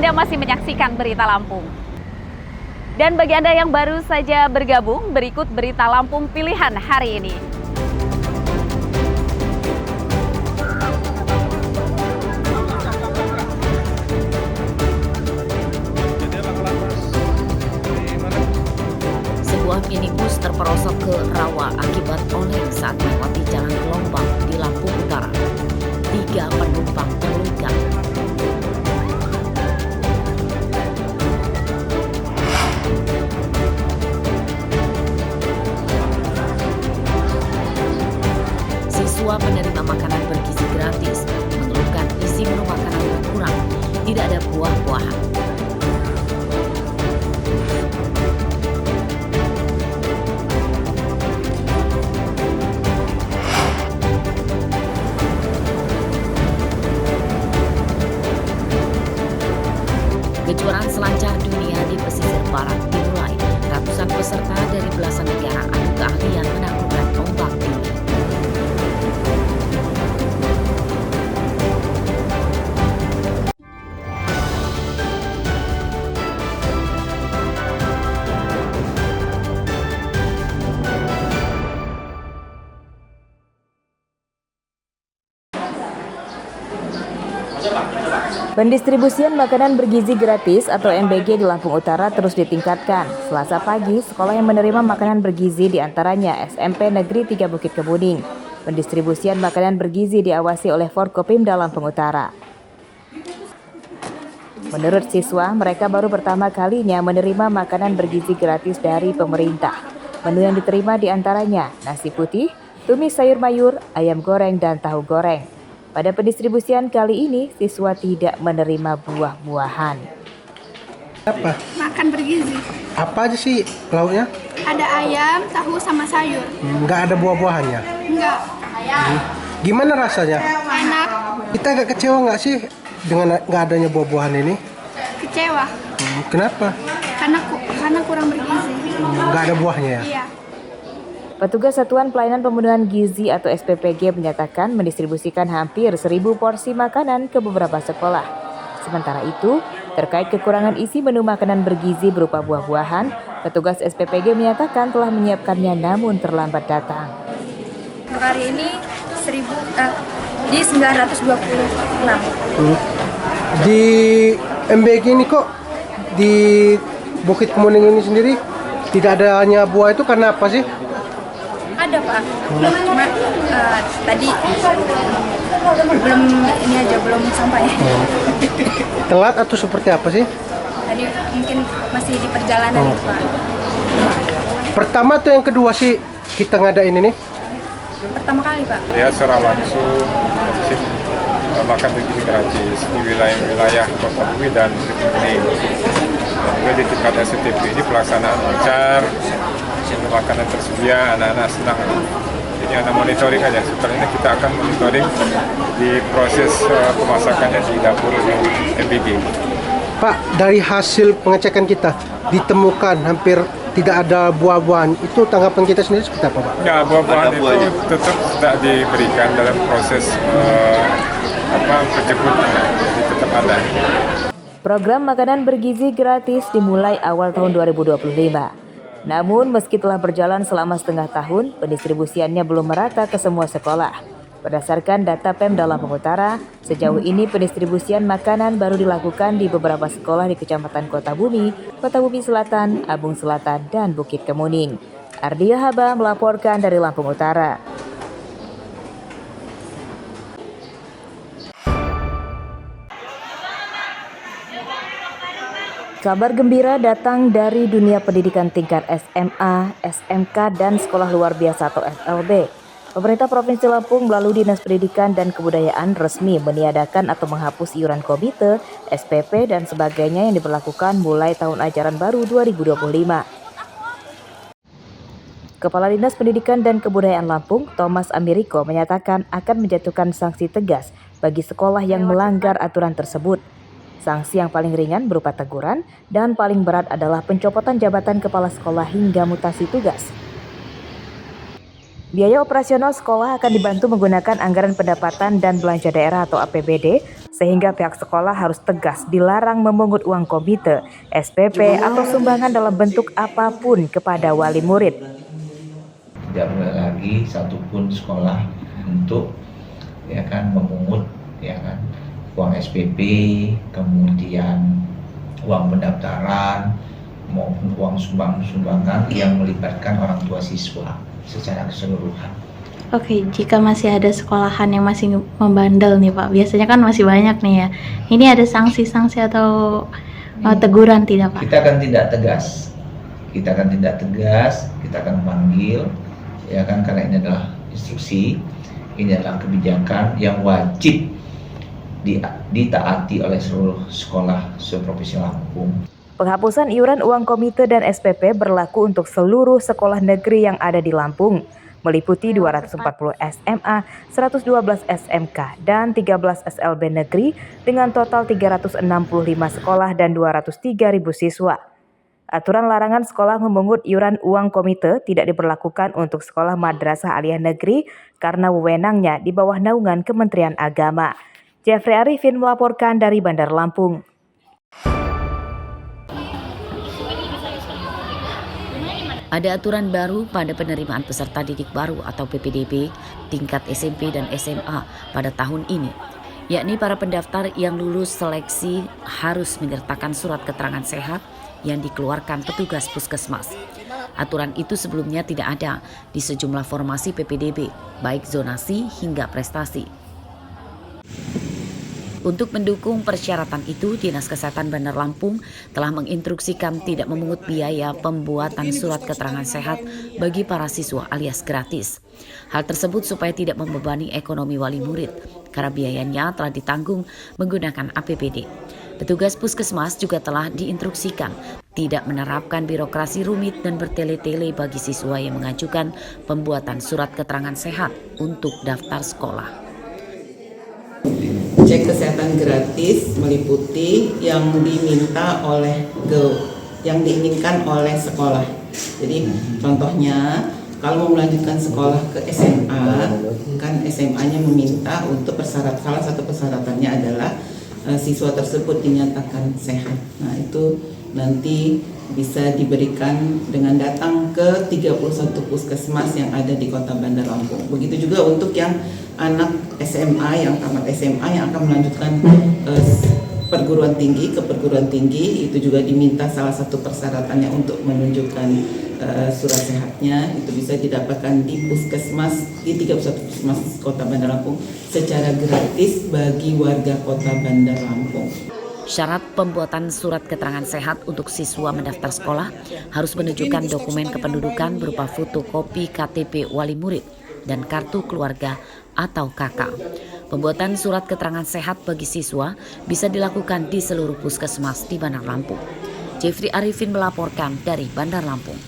Anda masih menyaksikan Berita Lampung. Dan bagi Anda yang baru saja bergabung, berikut Berita Lampung pilihan hari ini. Sebuah minibus terperosok ke rawa akibat oleng saat melewati jalan gelombang di Lampung Utara. 3 penumpang terluka. Siswa penerima makanan bergizi gratis mengeluhkan isi menu makanan berkurang, tidak ada buah-buahan. Kejuaraan selancar dunia di pesisir barat dimulai. Ratusan peserta dari belasan negara adu keahlian menaklukkan ombak tinggi. Pendistribusian makanan bergizi gratis atau MBG di Lampung Utara terus ditingkatkan. Selasa pagi, sekolah yang menerima makanan bergizi diantaranya SMP Negeri 3 Bukit Kemuning. Pendistribusian makanan bergizi diawasi oleh Forkopimda Lampung Utara. Menurut siswa, mereka baru pertama kalinya menerima makanan bergizi gratis dari pemerintah. Menu yang diterima diantaranya nasi putih, tumis sayur mayur, ayam goreng, dan tahu goreng. Pada pendistribusian kali ini, siswa tidak menerima buah-buahan. Apa? Makan bergizi. Apa aja sih lauknya? Ada ayam, tahu, sama sayur. Nggak ada buah-buahannya? Enggak. Gimana rasanya? Enak. Kita agak kecewa nggak sih dengan nggak adanya buah-buahan ini? Kecewa. Kenapa? Karena kurang bergizi. Nggak ada buahnya ya? Iya. Petugas Satuan Pelayanan Pemenuhan Gizi atau SPPG menyatakan mendistribusikan hampir 1.000 porsi makanan ke beberapa sekolah. Sementara itu, terkait kekurangan isi menu makanan bergizi berupa buah-buahan, petugas SPPG menyatakan telah menyiapkannya namun terlambat datang. Untuk hari ini 926. Di MBG ini kok di Bukit Kemuning ini sendiri tidak adanya buah itu karena apa sih? Ada Pak, cuma tadi belum sampai. Telat atau seperti apa sih? Tadi mungkin masih di perjalanan Pak. Pertama atau yang kedua sih kita ngadain ini? Pertama kali Pak. Ya secara langsung makan bergizi gratis di wilayah Kota Bumi dan Kemuning. Dan juga di tingkat STP ini pelaksanaan lancar. Makanan tersedia, anak-anak senang. Ini ada monitoring aja. Setelah ini kita akan monitoring di proses pemasakannya di dapur MBG. Pak, dari hasil pengecekan kita ditemukan hampir tidak ada buah-buahan. Itu tanggapan kita sendiri seperti apa, Pak? Ya, buah-buahan itu tetap tidak diberikan dalam proses penjemputan. Jadi tetap ada. Program makanan bergizi gratis dimulai awal tahun 2025. Namun, meski telah berjalan selama setengah tahun, pendistribusiannya belum merata ke semua sekolah. Berdasarkan data Pemda Lampung Utara, sejauh ini pendistribusian makanan baru dilakukan di beberapa sekolah di Kecamatan Kota Bumi Selatan, Abung Selatan, dan Bukit Kemuning. Ardia Haba melaporkan dari Lampung Utara. Kabar gembira datang dari dunia pendidikan tingkat SMA, SMK, dan Sekolah Luar Biasa atau SLB. Pemerintah Provinsi Lampung melalui Dinas Pendidikan dan Kebudayaan resmi meniadakan atau menghapus iuran komite, SPP, dan sebagainya yang diberlakukan mulai tahun ajaran baru 2025. Kepala Dinas Pendidikan dan Kebudayaan Lampung, Thomas Amiriko, menyatakan akan menjatuhkan sanksi tegas bagi sekolah yang melanggar aturan tersebut. Sanksi yang paling ringan berupa teguran dan paling berat adalah pencopotan jabatan kepala sekolah hingga mutasi tugas. Biaya operasional sekolah akan dibantu menggunakan anggaran pendapatan dan belanja daerah atau APBD sehingga pihak sekolah harus tegas dilarang memungut uang komite, SPP, atau sumbangan dalam bentuk apapun kepada wali murid. Tidak boleh lagi satupun sekolah untuk memungut uang SPP, kemudian uang pendaftaran maupun uang sumbangan yang melibatkan orang tua siswa secara keseluruhan. Oke, jika masih ada sekolahan yang masih membandel nih Pak, biasanya kan masih banyak nih ya. Ini ada sanksi-sanksi atau teguran tidak Pak? Kita akan tindak tegas. Kita akan memanggil, karena ini adalah instruksi, ini adalah kebijakan yang wajib ditaati oleh seluruh sekolah seprovinsi Lampung. Penghapusan iuran uang komite dan SPP berlaku untuk seluruh sekolah negeri yang ada di Lampung, meliputi 240 SMA, 112 SMK, dan 13 SLB negeri dengan total 365 sekolah dan 203.000 siswa. Aturan larangan sekolah memungut iuran uang komite tidak diberlakukan untuk sekolah madrasah aliyah negeri karena wewenangnya di bawah naungan Kementerian Agama. Jeffrey Arifin melaporkan dari Bandar Lampung. Ada aturan baru pada penerimaan peserta didik baru atau PPDB tingkat SMP dan SMA pada tahun ini, yakni para pendaftar yang lulus seleksi harus menyertakan surat keterangan sehat yang dikeluarkan petugas puskesmas. Aturan itu sebelumnya tidak ada di sejumlah formasi PPDB, baik zonasi hingga prestasi. Untuk mendukung persyaratan itu, Dinas Kesehatan Bandar Lampung telah menginstruksikan tidak memungut biaya pembuatan surat keterangan sehat bagi para siswa alias gratis. Hal tersebut supaya tidak membebani ekonomi wali murid, karena biayanya telah ditanggung menggunakan APBD. Petugas puskesmas juga telah diinstruksikan tidak menerapkan birokrasi rumit dan bertele-tele bagi siswa yang mengajukan pembuatan surat keterangan sehat untuk daftar sekolah. Cek kesehatan gratis meliputi yang diinginkan oleh sekolah. Jadi contohnya kalau mau melanjutkan sekolah ke SMA, kan SMA-nya meminta untuk salah satu persyaratannya adalah siswa tersebut dinyatakan sehat. Nah, itu nanti bisa diberikan dengan datang ke 31 puskesmas yang ada di Kota Bandar Lampung. Begitu juga untuk yang anak SMA yang tamat SMA yang akan melanjutkan perguruan tinggi, itu juga diminta salah satu persyaratannya untuk menunjukkan surat sehatnya, itu bisa didapatkan di puskesmas, di 31 puskesmas Kota Bandar Lampung secara gratis bagi warga Kota Bandar Lampung. Syarat pembuatan surat keterangan sehat untuk siswa mendaftar sekolah harus menunjukkan dokumen kependudukan berupa fotokopi KTP wali murid dan kartu keluarga atau KK. Pembuatan surat keterangan sehat bagi siswa bisa dilakukan di seluruh puskesmas di Bandar Lampung. Jeffrey Arifin melaporkan dari Bandar Lampung.